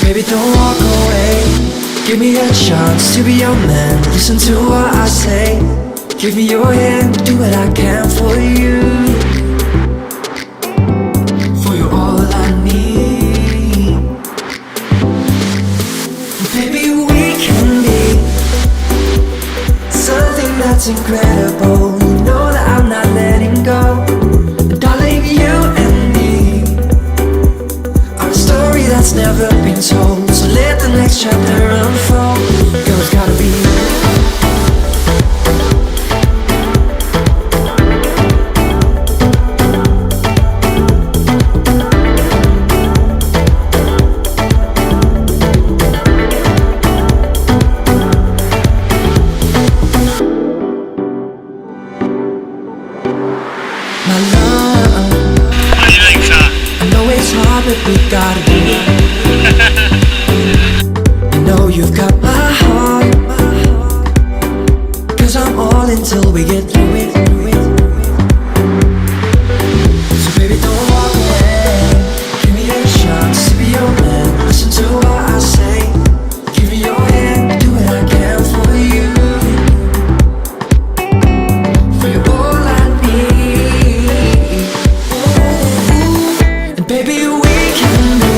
baby, don't walk away. Give me a chance to be your man. Listen to what I say. Give me your hand, do what I can for you. For you're all I need. Baby, we can be something that's incredible. You know that I'm not letting go. Darling, you and me are a story that's never been told. So let the next chapter unfold. Girl, it's gotta be you. My love, How do you think, sir? I know it's hard, but we gotta do it. You know you've got my heart, 'cause I'm all in till we get through it. So baby, don't walk away. Give me a chance to be your man. Listen to what I say. Give me your hand, do what I can for you. For you're all I need. And baby, we can be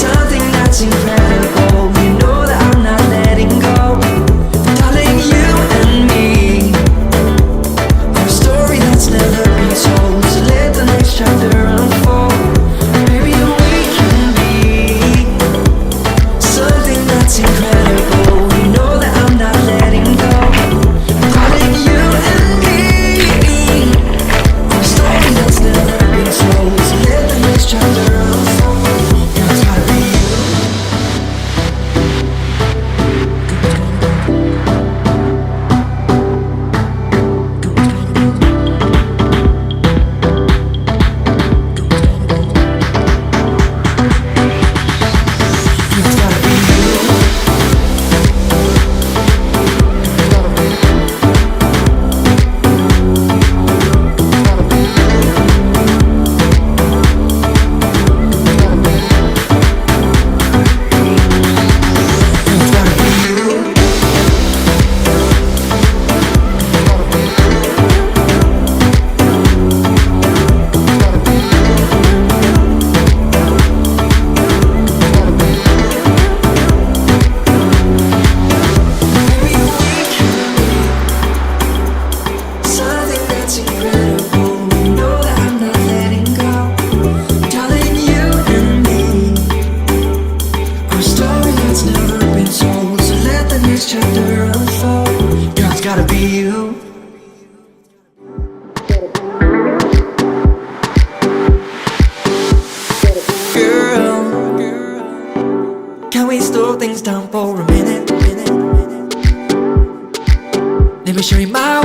something that's incredible. You know that I'm not letting go. Darling, you and me are a story that's never been told. So let the next chapter unfold. Baby, we can be something that's incredible. You know that I'm not letting go. Darling, you and me are a story that's never been told. So let the next chapter unfold. Girl, it's gotta be you. It's gotta be you. It's gotta be you. Baby, we can be something that's incredible. You know that I'm not letting go. Darling, you and me are a story that's never been told. So let the next chapter unfold. Girl, it's gotta be you. Girl, can we slow things down for a minute? Let me show you my